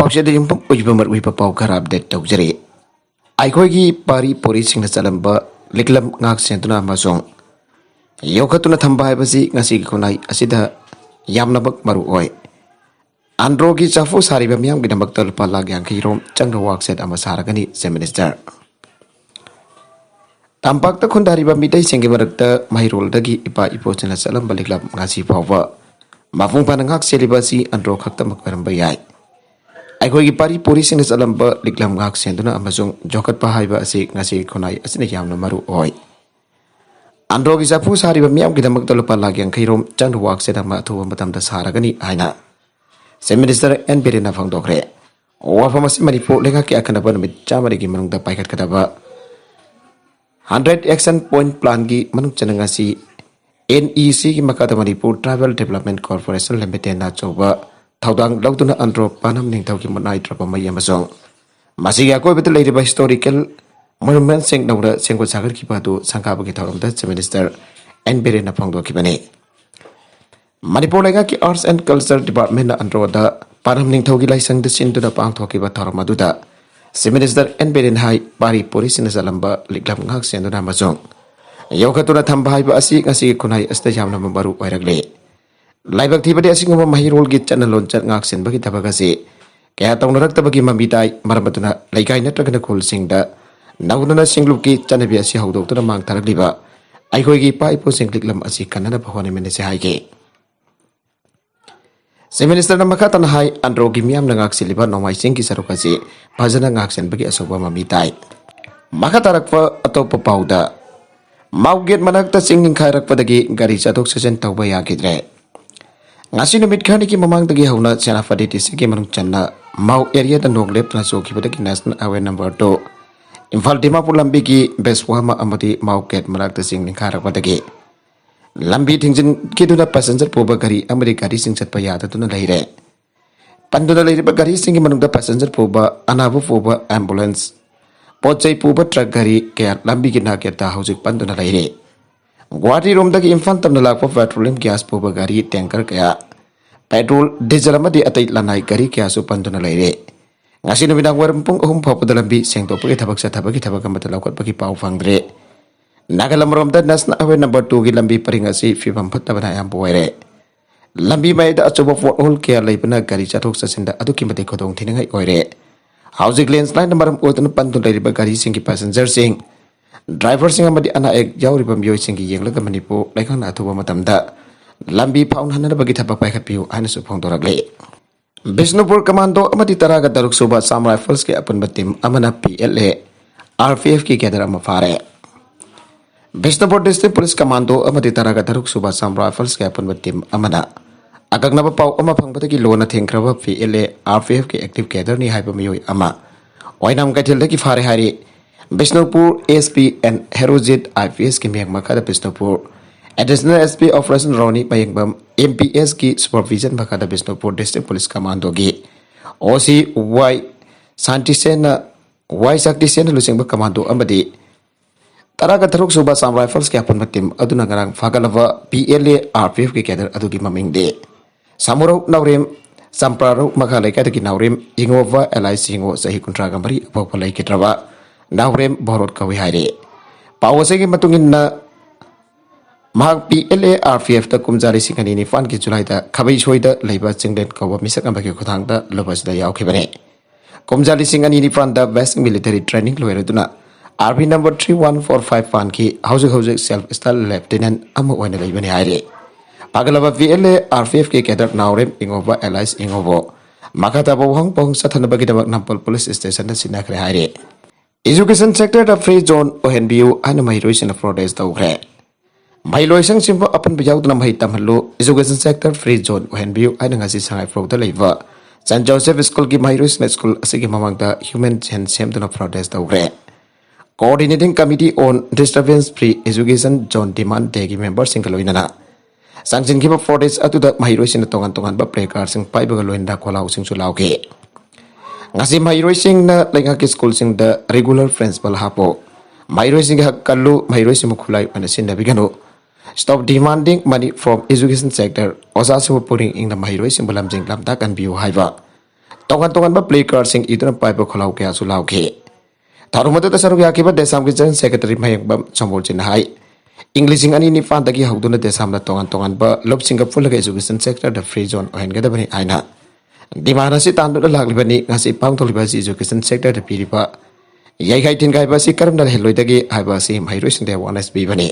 पाउसेद युम्पम उइबमर उइब पाउ खरा अपडेट तौजरे आइखोगी पारी पोरी सिंगना चलंबा लिकलम ngak sentuna amasong yokhatuna thamba haibasi ngasi khonai asida yamna bak maru oi andro gi chafu sariba miyam gi damak tal pala gyang khirom changro wak set ama saragani se minister tampak ta khundari ba mitai singi barakta mahirol dagi ipa ipo chana salam baliklam ngasi phawa mafung panangak selibasi andro khakta makwaram bayai aigoi pari puri sing salamba liklam ngak senduna amasung jokat pa haiba asi ngasi khonai asina yamna maru oi andro gi sapu sari ba miyam gi damak tol pala gyang khairom changru wak se dama thu matam da saragani aina se minister en berina phangdokre wa phamasi manipu lenga ki akana ban mit chamari gi manung da paikat kadaba 100 action point plan gi manung chananga si NEC gi makata manipur travel development corporation limited na choba Taudang lautuna andro panam ning tauki manai trapa mai amasong masiga ko betul leiri ba historical monument sing naura singko sagar ki patu sangka bagi tauram da minister en berena phangdo ki bane manipur lenga ki arts and culture department na andro da panam ning tauki laisang da sin da pang thoki ba tauram adu da minister en beren hai pari pori sin salamba liklam ngak sendu na amasong yokatuna thamba hai ba asi ngasi khunai asta jamna maru oiragle laibak thibadi asingoma mahirol gi channel launcher ngak sen bagi tabagasi kaya tawnarak tabagi mamitai maramatuna laikai natragana khol singda nagunana singlup ki chanabi asi haudok tuna mang tharagliba aihoi gi pai po singliklam asi kanana bhawani mene se haige se minister na makatan hai andro gi miam na ngak siliba nomai sing ki sarukasi bhajana ngak sen bagi asoba mamitai makatarakpa atopa pauda mauget manakta singning khairak padagi gari chatok sejen tawba yagidre ngasi numit khani ki mamang dagi hauna chana faditi sigi manung channa mau area da noglep na choki badagi national aware number 2 imphal dimapur lambi ki beswama amati mau ket marak ta sing ningkharak badagi lambi thingjin ki duna passenger poba gari amari gari sing chatpa yada tuna leire panduna leire ba gari sing manung da passenger poba anabu poba ambulance pochai poba truck gari ke lambi ki na ke ta hojik panduna leire Guwahati room dagi infan tamna lakpa petroleum gas poba gari tanker kaya petrol diesel amadi atai lanai gari kaya su panduna laire ngasi nubinang warampung phopa dalambi seng topagi thabak sa thabaki thabak amata laukot pagi pau fangdre nagalam rom da national aware number 2 gi lambi paringasi fibam phattabana yam boire lambi mai da achoba pothole kaya laibana gari chathok sasinda aduki mate khodong thinangai oire housing landslide number otun pandun laiba gari singi passenger sing driver sing amadi ana ek jauri bam yoi singi yenglaga manipu laikhan athuba matamda lambi paun hanana bagi thapak pai khapiu ana su phong doragle Bisnupur commando amadi taraga daruk suba sam rifles ke apun batim amana PLA RPF ki kedar ama fare Bisnupur district police commando amadi taraga daruk suba sam rifles ke apun batim amana agagna ba pau ama phang batagi lona thengkraba PLA RPF ke active kedar ni haiba miyoi ama oinam gaithil ki fare hari Bisnupur SP and Herojit IPS ki miyak makada Bisnupur Additional SP Operation Roni Payengbam MPS ki supervision makada Bisnupur District Police Commando gi OC Y Santisena Y Saktisena lusingba commando amadi taraga tharuk suba sam rifles ki apun matim aduna garang fagalava PLA RPF ki kedar adugi maming de samurau naurem samprarau makhalai ka ki naurem ingova LIC ingo sahi kuntra gamari apopalai kitraba Naurem borot kawi haire pawase ki matungin na mahak PLA RPF ta kumjari singani ni fan ki julai da khabai choi da leiba chingden kawa misak ambaki khothang da lobas da yaw khibane kumjari singani ni fan da best military training loiraduna RP number 3145 fan ki housing self style lieutenant amu oina leibani haire pagalaba PLA RPF ki kedar naurem ingova allies ingovo makata bawang pong sathana bagi damak nampol police station da sinakre haire Education sector da free zone ohenbiu ana mahiroi Flores daugre mailoi sang simba apan bijau na mahi tamhallo education sector free zone ohenbiu ana ngasi sangai frog da leiwa St Joseph School ki mahiroi school asigi mamang da human and sem na Flores daugre coordinating committee on disturbance free education zone demand day ki member singaloinana sangsin ki Flores atu da mahiroi tongan ba playcard sing pai ba loinda kholau sing su lauke ngasi mahiroi sing na lenga ki school sing da regular principal hapo mahiroi sing hakkallu mahiroi sing khulai ana sin nabigano stop demanding money from education sector osa su putting in the mahiroi sing balam jing lam ta kan biu haiba Tongan tongan ba play card sing itu na pai ba kholau kya su lau ke. Tharu mata ta saruk ya ke ba desam ke jan secretary mayek ba chambol chin hai. English ani ni fan dagi haudu na desam da tongan tongan ba lob Singapore la education sector da free zone ohen ga da bani aina. Dimana si tandu da lagli bani ngasi pang tholi ba si education sector da piri ba. Yai kai tin kai ba si karam da heloi dagi hai ba si mai ro sin de awareness bi bani.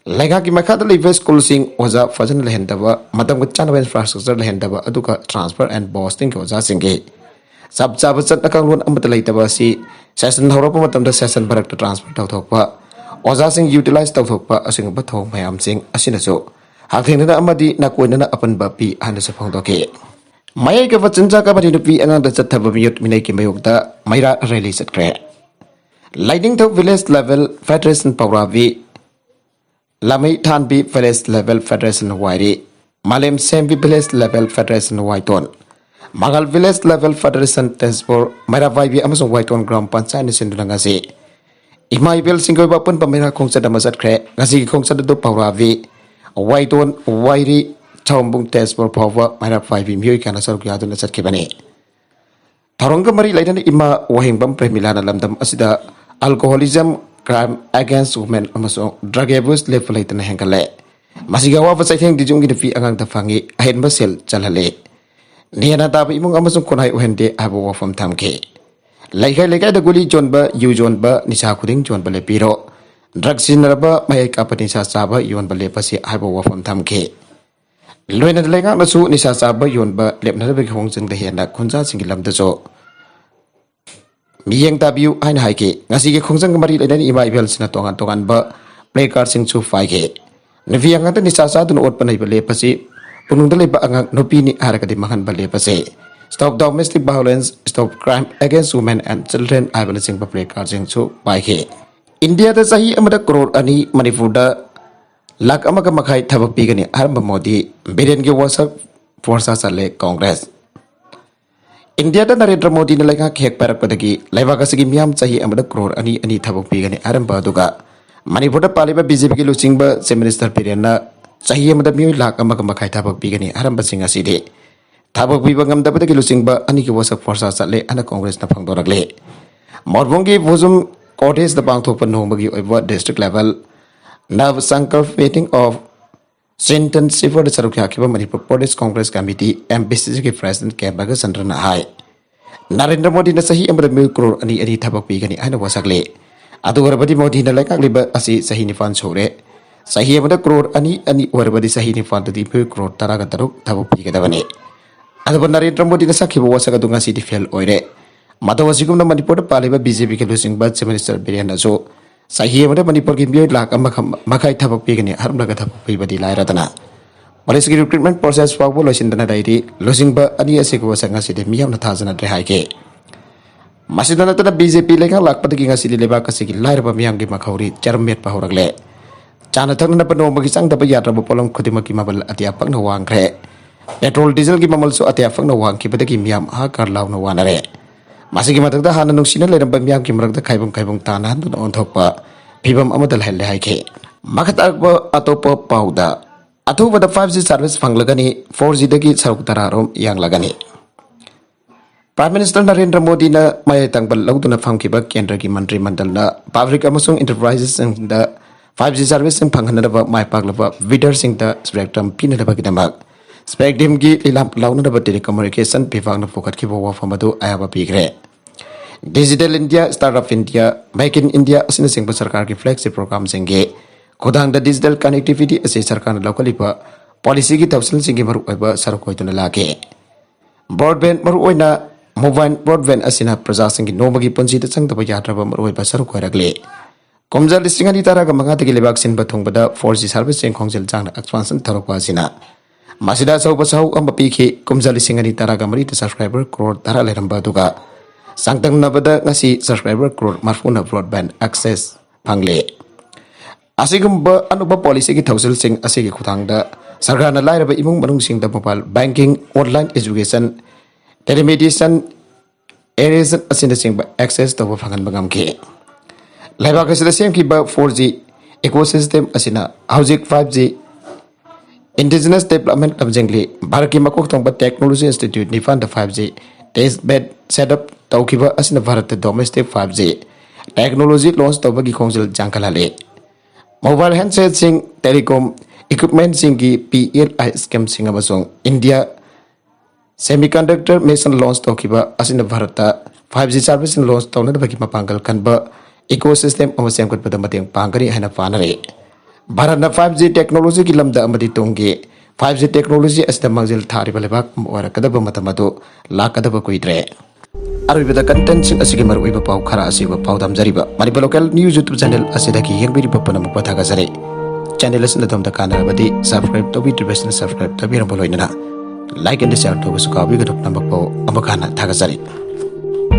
Laga ki makha da live school sing oza fajan lehen da ba madam ko chan infrastructure lehen da ba aduka transfer and boosting ko oza sing ge. Sab sab chat na kang lon amat lai da ba si session horo pa matam da session barak da transfer tau thok pa. Oza sing utilize tau thok pa asing ba thong mayam sing asina so. Hak theng na amadi na ko na apan ba pi han sa phang do ke. Mayai ka fachincha ka bari pi angang da chat thaba miyot minai ki mayok da maira release at kre. Lighting to village level federation pawravi Lamai Thanbi Village Level Federation Wairi, Malem Sembi Village Level Federation Waiton, Magal Village Level Federation Tensbor, Maravaibi Amazon Waiton Ground Pansan Sindangasi. Imaibil Single Weapon Pamina Kongsa Damasat Cre, Nazi Kongsa do Pawravi, Waiton, Wairi, Tombung Tensbor Power, Maravaibi Murikana Sarukadun Satkibani. Taronga Mari Laidan Ima Wahimbam Premilana Lamdam Asida, Alcoholism. Crime against women amasong drug abuse level itan hengkale masigawa pa sa itheng dijung gidefi angang tafangi ahen basel chalale niana tabi imong amasong kunai uhende abo wafam tamke laikai da guli jon ba yu jon ba nisa khuding jon ba le piro drug sinaraba mai kapati sa saba yon ba le pasi abo wafam tamke loina lenga masu nisa saba yon ba lepna be khong jeng da hena khunja singilam da jo Miyang tabiu ain haike ngasi ke khongjang mari ledan ima ibel sina tongan tongan ba play card sing chu fai ke nevi anga ta nisa sa dun ot panai bale pasi punung dale ba anga nopi ni haraka di mahan bale pasi stop domestic violence stop crime against women and children I bal sing ba play card sing chu fai ke India da sahi amada crore ani Manipur da lak amaga makhai thabak pi gani aramba modi biren ge wasak forsa sale congress India da Narendra Modi na laika khek parak padagi laiwa kasigi miam chahi amada crore ani thabok pigani aramba duga Manipur da paliba BJP ki lusing ba Chief Minister Pirena chahi amada mi lak amaga makhai thabok pigani aramba singa side thabok piba ngamda badagi lusing ba ani ki wasak forsa sale ana congress na phangdorakle Morbongi Bozum Cortes da bangthok pa nomagi oiba district level Nav Sankar meeting of Sentence for the Saruk Yakiba Manipur Pradesh Congress Committee MPCC के President Kebaga Sandrana Hai. Narendra Modi na sahi amada mil crore ani thabak pigani ana wasakle. Adu warabadi Modi na laika liba asi sahi nifan chore. Sahi amada crore ani warabadi sahi nifan tadi mil crore taraga taruk thabak pigadabani. Adu Narendra Modi na sakhi wasaka dunga city fail oire. Madawasikum na Manipur paliba BJP ke losing ba Chief Minister Birena so Sahi amada Manipur ki miyoi lak makai thabak pigani harum laga thabak pibadi lai ratana. Police ki recruitment process pawbo loisin dana dairi losing ba ani ase ko sanga side miyam na thazana re haike. Masidana tana BJP leka lak padagi nga sidi leba kasigi lai raba miyam ki makhauri charmet pa horagle. Chana thang na pano magi sang daba yatra ba polong khudima ki mabal atiapak na wang kre. Petrol diesel ki mamal so atiapak na wang ki padagi miyam ha karlaw na wanare. Masigi matagda hana nungsina leram ba miyam ki maragda kaibong tanan dun onthok pa phibam amadal helle haike. Makatak ba atopa pauda Athubada 5G service Fanglagani 4G dagi Saruk tararom Yanglagani. Prime Minister Narendra Modi na may tangbal lauduna famkiba kendra ki mantri mandal na public amasung enterprises and the 5G service ng panghanaba may paglaba vidar sing the spectrum pinadaba kinamak. Spectrum gi ilam launa na telecommunication pivang na fokat ki bawa famadu ayaba pigre. Digital India, Startup India, Make in India sinasing sarkar ki flagship program singge. Kodang da digital connectivity ase sarkar na lokalipa policy ki tawsil singi maru oiba saruk hoito na lake. Broadband maru oina mobile broadband asina praja singi nomagi punji ta sang taba yatra ba maru oiba saruk hoiragle. Komjal listing ani tara ka mga tagi lebak sin bathong bada 4G service sing khongjel jang expansion tharok wa sina. Masida sau basau am bapiki komjal listing ani tara ka mari ta subscriber crore tara leramba duga. Sangtang na bada ngasi subscriber crore marfuna broadband access pangle. Asigumba anuba policy ki tawsil sing asigi khutang da sarkar na lairaba imung manung sing da mobile banking online education telemedicine areas asina sing ba access to phangan bangam ke laiba ka sila sing ki ba 4G ecosystem asina housing 5G indigenous development of jengli bharaki makok tong ba technology institute ni fan da 5G test bed setup तौखिबा असना Bharat domestic 5G technology launch तौबगी खोंजल जांकलाले mobile handset सिंग telecom equipment सिंग की PLI scheme सिंग अमसोंग इंडिया सेमीकंडक्टर मिशन लॉन्च तौखिबा असना भारत 5G सर्विस लॉन्च तौनबगी मपांगल कनबा इकोसिस्टम अमसेम कुटपदा मतेंग पांगरी हैना पानरे भारत 5G टेक्नोलॉजी की लमदा अमदी तोंगे 5G टेक्नोलॉजी असदा मंजिल थारिबा लेबाक ओरकदबा मतमदो लाकदबा कुइद्रे अरबिदा कंटेंट सिंग असिगे मरुइबा पाउ खरा असिबा पाउ दमजरिबा Manipur local news YouTube channel असिदगी येंबिरिबा पनम पथागा जरे चैनल असना दमदा कानरबदी सब्सक्राइब तोबिद्रिबेसन सब्सक्राइब तबिरम बोलोइना लाइक एंड शेयर तोबसु काबिगदप नमक पाउ अमखाना थागा जरे